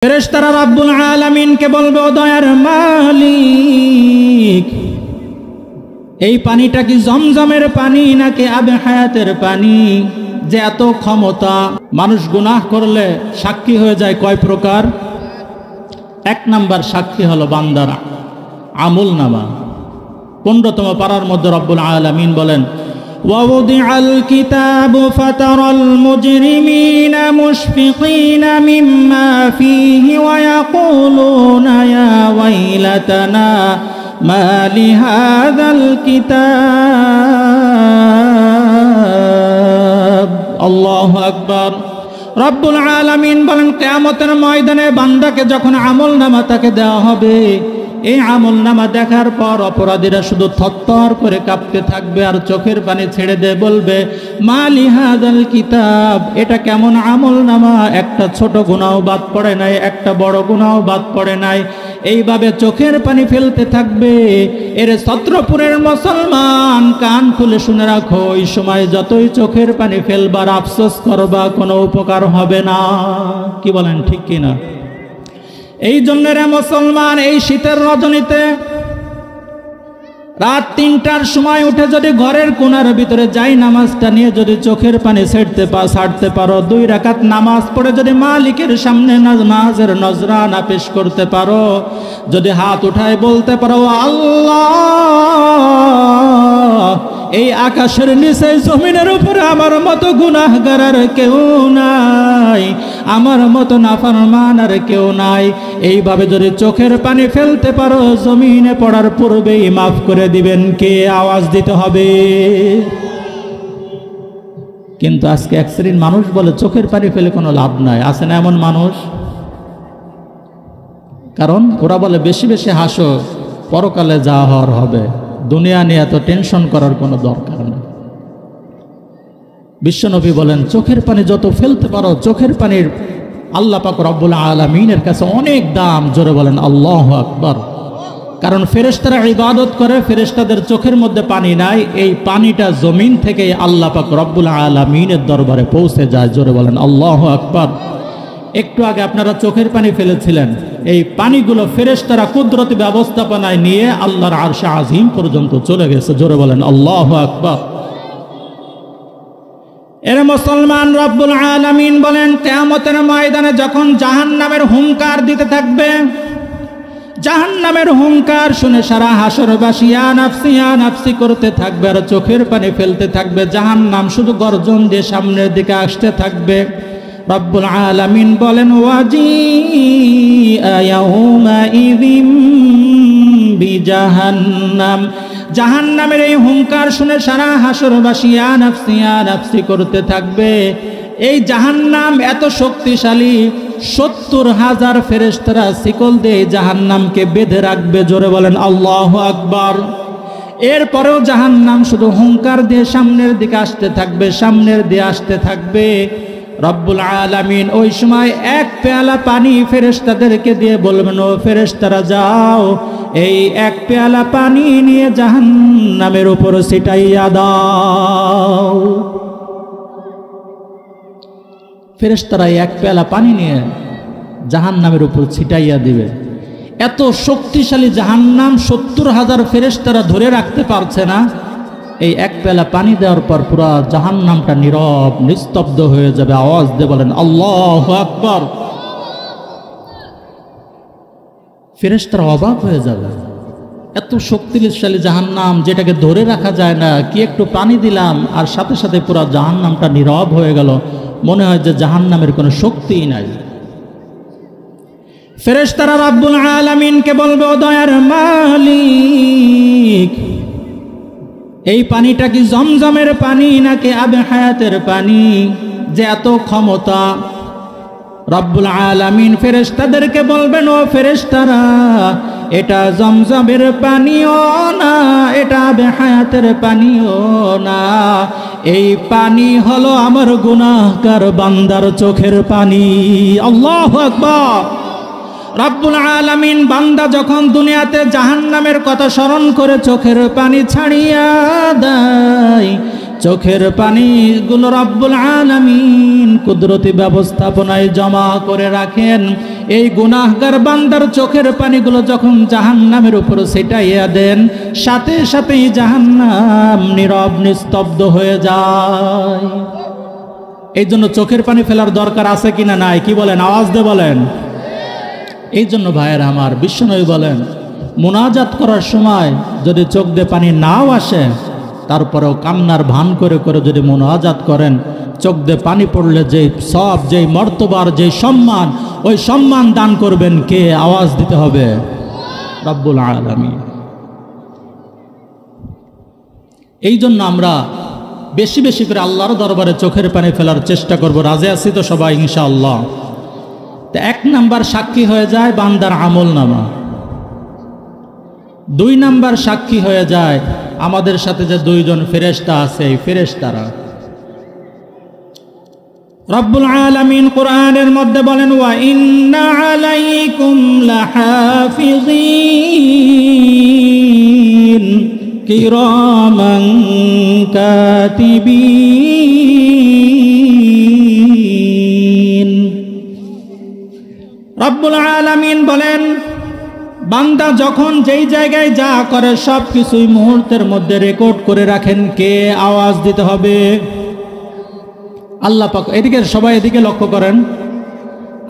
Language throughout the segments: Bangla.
ফেরেশতারা রব্বুল আলামিনকে বলবে, ও দয়ার মালিক, এই পানিটা কি জমজমের পানি নাকি আবে হায়াতের পানি? যে এত ক্ষমতা, মানুষ গুনাহ করলে সাক্ষী হয়ে যায় কয় প্রকার? এক নাম্বার সাক্ষী হলো বান্দারা আমল নামা। 15তম পারার মধ্যে রব্বুল আলামিন বলেন, ووضع الكتاب فترى المجرمين مشفقين مما فيه ويقولون يا ويلتنا ما لهذا الكتاب الله أكبر। রব্বুল আলামিন বলেন, কিয়ামতের ময়দানে বান্দাকে যখন আমল নামা তাকে দেওয়া হবে, এই আমল নামা দেখার পর অপরাধীরা শুধু থরথর করে কাঁপতে থাকবে আর চোখের পানি ছেড়ে দিয়ে বলবে, মালি হাযাল কিতাব, এটা কেমন আমল নামা, একটা ছোট গুনাহ বাদ পড়ে নাই, একটা বড় গুনাহ বাদ পড়ে নাই। এইভাবে চোখের পানি ফেলতে থাকবে। এর ছত্রপুরের মুসলমান কান খুলে শুনে রাখো, এই সময় যতই চোখের পানি ফেলবার আফসোস করবা কোনো উপকার হবে না। কি বলেন, ঠিক কিনা? এই জন্য রে মুসলমান, এই শীতের রজনীতে রাত 3টার সময় উঠে যদি ঘরের কোণার ভিতরে যাই নামাজটা নিয়ে যদি চোখের পানি ছাড়তে পারো, 2 রাকাত নামাজ পড়ে যদি মালিকের সামনে নামাজের নজরানা পেশ করতে পারো, যদি হাত উঠায় বলতে পারো, আল্লাহ, এই আকাশের নিচে জমিনের উপরে আমার মতো গুনাহগার আর কেউ নাই, আমার মতো নাফরমান আর কেউ নাই, এইভাবে যদি চোখের পানি ফেলতে পারো, জমিনে পড়ার পূর্বেই মাফ করে দিবেন কে? আওয়াজ দিতে হবে। কিন্তু আজকে এক শ্রেণীর মানুষ বলে চোখের পানি ফেলে কোনো লাভ নাই। আছে না এমন মানুষ? কারণ ওরা বলে বেশি বেশি হাসো, পরকালে যা হওয়ার হবে, দুনিয়া নিয়ে এত টেনশন করার কোনো দরকার নেই। বিশ্বনবী বলেন, চোখের পানি যত ফেলতে পারো, চোখের পানির আল্লাহ পাক রব্বুল আলামিনের কাছে অনেক দাম। জোরে বলেন আল্লাহু আকবার। কারণ ফেরেশতারা ইবাদত করে, ফেরেশতাদের চোখের মধ্যে পানি নাই, এই পানিটা জমিন থেকে আল্লাহ পাক রব্বুল আলামিনের দরবারে পৌঁছে যায়। জোরে বলেন আল্লাহু আকবার। একটু আগে আপনারা চোখের পানি ফেলেছিলেন, এই পানিগুলো ফেরেশতারা কুদরতি ব্যবস্থাপনায় নিয়ে আল্লাহর আরশে আজিম পর্যন্ত চলে গেছে। জোরে বলেন আল্লাহু আকবার। এর মুসলমান, রব্বুল আলামিন বলেন, কিয়ামতের ময়দানে যখন জাহান্নামের হুঙ্কার দিতে থাকবে, জাহান্নামের হুঙ্কার শুনে সারা হাসরবাসী ইয়া নাফসি ইয়া নাফসি করতে থাকবে আর চোখের পানি ফেলতে থাকবে। জাহান্নাম শুধু গর্জন দিয়ে সামনের দিকে আসতে থাকবে। রব্বুল আলামিন বলেন, ওয়াজিআ ইয়াউমাইযিম বিজাহান্নাম, জাহান্নামের এই হুঙ্কার শুনে সারা হাসরবাসী ইয়া নাফসি ইয়া নাফসি করতে থাকবে। এই জাহান্নাম এত শক্তিশালী, 70,000 ফেরেশতারা শিকল দিয়ে জাহান্নামকে বেঁধে রাখবে। জোরে বলেন আল্লাহু আকবার। এরপরেও জাহান্নাম শুধু হুঙ্কার দিয়ে সামনের দিকে আসতে থাকবে, সামনের দিকে আসতে থাকবে। রব্বুল আলামিন ওই সময় এক পেয়ালা পানি ফেরেশতাদেরকে দিয়ে বলবেন, ও ফেরেশতারা যাও, এই এক পেয়ালা পানি নিয়ে জাহান্নামের উপর ছিটাইয়া দাও। ফেরেশতারা এক পেয়ালা পানি নিয়ে জাহান্নামের উপর ছিটাইয়া দিবে। এত শক্তিশালী জাহান্নাম 70,000 ফেরেশতারা ধরে রাখতে পারছে না। এই এক পেয়ালা পানি দেওয়ার পর পুরো জাহান্নামটা নীরব নিস্তব্ধ হয়ে যাবে। আওয়াজ দিয়ে বলেন আল্লাহু আকবার। ফেরেশতারা অবাক হয়ে যাবে, এত শক্তিশালী জাহান্নাম যেটাকে ধরে রাখা যায় না, কি একটু পানি দিলাম আর সাথে সাথে পুরো জাহান্নামটা নীরব হয়ে গেল, মনে হয় যে জাহান্নামের কোনো শক্তিই নাই। ফেরেশতারা রব্বুল আলামিনকে বলবে, ও দয়ার মালিক, এই পানিটা কি জমজমের পানি নাকি আবে হায়াতের পানি? যে এত ক্ষমতা। রব্বুল আলামিন ফেরেশতাদেরকে বলবেন, ও ফেরেশতারা, এটা জমজমের পানিও না, এটা আবে হায়াতের পানিও না, এই পানি হলো আমার গুনাহগার বান্দার চোখের পানি। আল্লাহু আকবার। রব্বুল আলামিন বান্দা যখন দুনিয়াতে জাহান্নামের কথা স্মরণ করে চোখের পানি ছাড়িয়া দেয়, চোখের পানিগুলো রব্বুল আলামিন কুদরতি ব্যবস্থাপনায় জমা করে রাখেন। এই গুনাহগার বান্দার চোখের পানিগুলো যখন জাহান্নামের উপর ছিটাইয়া দেন, সাথে সাথেই জাহান্নাম নীরব নিস্তব্ধ হয়ে যায়। এই জন্য চোখের পানি ফেলার দরকার আছে কিনা নাই, কি বলেন? আওয়াজ দিয়ে বলেন। এই জন্য ভাইয়েরা আমার, বিশ্বনবী বলেন, মুনাজাত করার সময় যদি চোখ দিয়ে পানি নাও আসে, তারপরেও কান্নার ভান করে করে যদি মুনাজাত করেন, চোখ দিয়ে পানি পড়লে যেই সব, যেই মর্তবার, যেই সম্মান, ওই সম্মান দান করবেন কে? আওয়াজ দিতে হবে, রব্বুল আলামিন। এই জন্য আমরা বেশি বেশি করে আল্লাহর দরবারে চোখের পানি ফেলার চেষ্টা করব। রাজি আছি তো সবাই ইনশাআল্লাহ? তো 1 নাম্বার সাক্ষী হয়ে যায় বান্দার আমলনামা। 2 নাম্বার সাক্ষী হয়ে যায় আমাদের সাথে যে 2 জন ফেরেশতা আছে, এই ফেরেশতারা। রব্বুল আলামিন কোরআনের মধ্যে বলেন, ওয়া ইন্না আলাইকুম লাহাফিযিন কিরামান কাতিবিন। রব্বুল আলামিন বলেন, বান্দা যখন যেই জায়গায় যা করে সব কিছুই মুহূর্তের মধ্যে রেকর্ড করে রাখেন কে? আওয়াজ দিতে হবে, আল্লাহ পাক। এদিকে সবাই এদিকে লক্ষ্য করেন,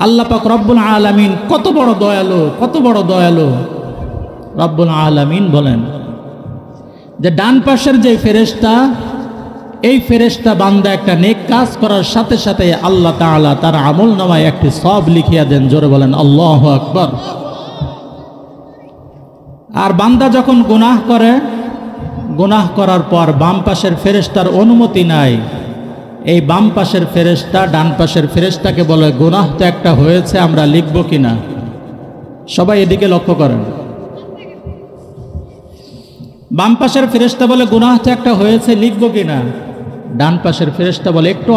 আল্লাহ পাক রব্বুল আলামিন কত বড় দয়ালু, কত বড় দয়ালু। রব্বুল আলামিন বলেন যে ডান পাশের যে ফেরেশতা, এই ফেরেশতা বান্দা একটা নেক কাজ করার সাথে সাথে আল্লাহ তাআলা তার আমলনামায় একটি সওয়াব লিখিয়ে দেন। জোরে বলেন আল্লাহু আকবার। আর বান্দা যখন গুনাহ করে, গুনাহ করার পর বাম পাশের ফেরেশতার অনুমতি নাই, এই বাম পাশের ফেরেশতা ডান পাশের ফেরেশতাকে বলে, গুনাহ তো একটা হয়েছে, আমরা লিখব কিনা? সবাই এদিকে লক্ষ্য করেন। বাম পাশের ফেরেশতা বলে, গুনাহ তো একটা হয়েছে, লিখব কিনা? ডান পাশের ফেরেশতা বলে, একটু